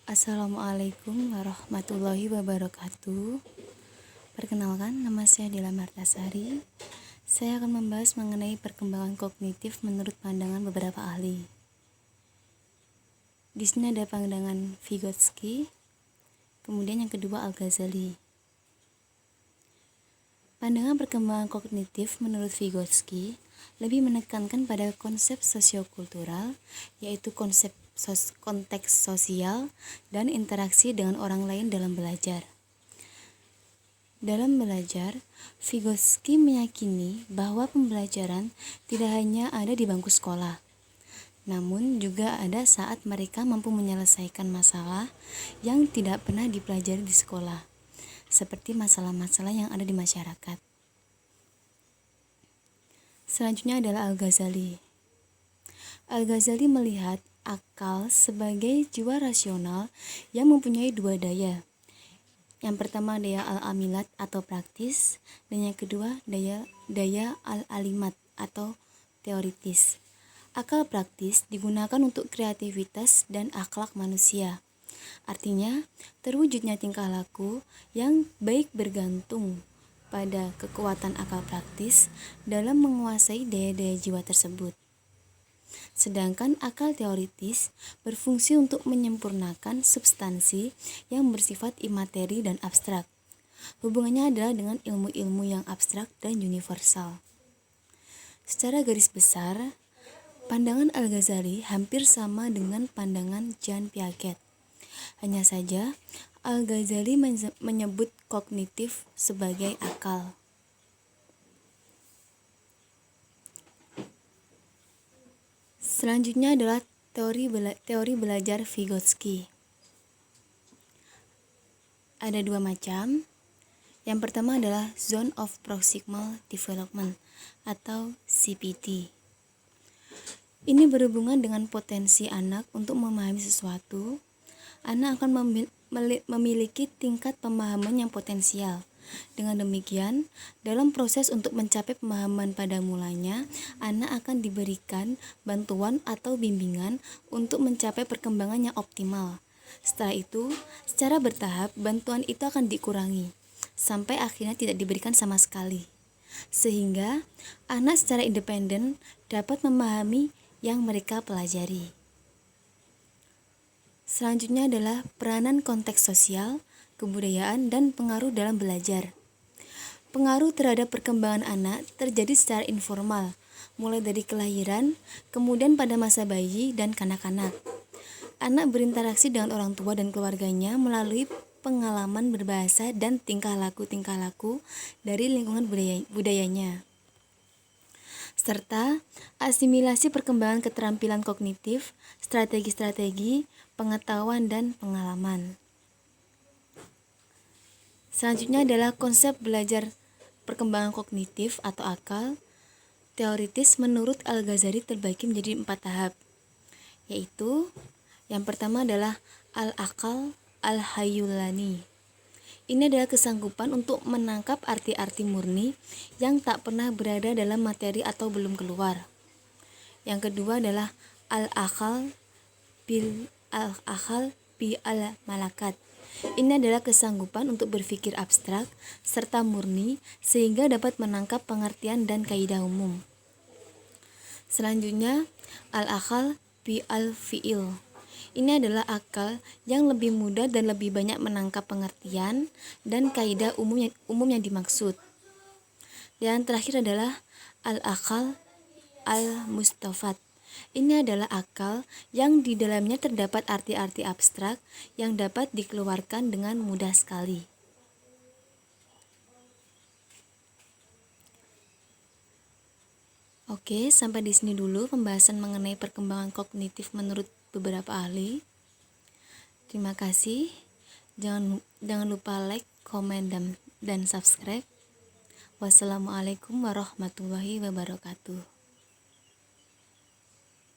Assalamualaikum warahmatullahi wabarakatuh. Perkenalkan, nama saya Dela Martasari. Saya akan membahas mengenai perkembangan kognitif menurut pandangan beberapa ahli. Di sini ada pandangan Vygotsky, kemudian yang kedua Al-Ghazali. Pandangan perkembangan kognitif menurut Vygotsky lebih menekankan pada konsep sosiokultural, yaitu konsep konteks sosial dan interaksi dengan orang lain dalam belajar. Dalam belajar, Vygotsky meyakini bahwa pembelajaran tidak hanya ada di bangku sekolah, namun juga ada saat mereka mampu menyelesaikan masalah yang tidak pernah dipelajari di sekolah, seperti masalah-masalah yang ada di masyarakat. Selanjutnya adalah Al-Ghazali. Al-Ghazali melihat akal sebagai jiwa rasional yang mempunyai dua daya. Yang pertama daya al-amilat atau praktis, dan yang kedua daya al-alimat atau teoritis. Akal praktis digunakan untuk kreativitas dan akhlak manusia. Artinya, terwujudnya tingkah laku yang baik bergantung pada kekuatan akal praktis dalam menguasai daya-daya jiwa tersebut. Sedangkan akal teoritis berfungsi untuk menyempurnakan substansi yang bersifat imateri dan abstrak. Hubungannya adalah dengan ilmu-ilmu yang abstrak dan universal. Secara garis besar, pandangan Al-Ghazali hampir sama dengan pandangan Jean Piaget. Hanya saja, Al-Ghazali menyebut kognitif sebagai akal. Selanjutnya adalah teori belajar Vygotsky. Ada dua macam. Yang pertama adalah Zone of Proximal Development atau CPD. Ini berhubungan dengan potensi anak untuk memahami sesuatu. Anak akan memiliki tingkat pemahaman yang potensial. Dengan demikian, dalam proses untuk mencapai pemahaman pada mulanya, anak akan diberikan bantuan atau bimbingan untuk mencapai perkembangan yang optimal. Setelah itu, secara bertahap, bantuan itu akan dikurangi, sampai akhirnya tidak diberikan sama sekali. Sehingga, anak secara independen dapat memahami yang mereka pelajari. Selanjutnya adalah peranan konteks sosial, kebudayaan, dan pengaruh dalam belajar. Pengaruh terhadap perkembangan anak terjadi secara informal, mulai dari kelahiran, kemudian pada masa bayi dan kanak-kanak. Anak berinteraksi dengan orang tua dan keluarganya melalui pengalaman berbahasa dan tingkah laku dari lingkungan budayanya, serta asimilasi perkembangan keterampilan kognitif, strategi-strategi, pengetahuan, dan pengalaman. Selanjutnya adalah konsep belajar perkembangan kognitif atau akal. Teoritis menurut Al-Ghazali terbagi menjadi 4 tahap, yaitu yang pertama adalah al-akal al-hayulani. Ini adalah kesanggupan untuk menangkap arti-arti murni yang tak pernah berada dalam materi atau belum keluar. Yang kedua adalah al-akal bil al-malakat. Ini adalah kesanggupan untuk berpikir abstrak serta murni sehingga dapat menangkap pengertian dan kaidah umum. Selanjutnya, al-akal bi al-fi'il. Ini adalah akal yang lebih mudah dan lebih banyak menangkap pengertian dan kaidah umum yang dimaksud. Dan terakhir adalah al-akal al-mustafad. Ini adalah akal yang di dalamnya terdapat arti-arti abstrak yang dapat dikeluarkan dengan mudah sekali. Oke, sampai di sini dulu pembahasan mengenai perkembangan kognitif menurut beberapa ahli. Terima kasih. Jangan lupa like, komen, dan subscribe. Wassalamualaikum warahmatullahi wabarakatuh.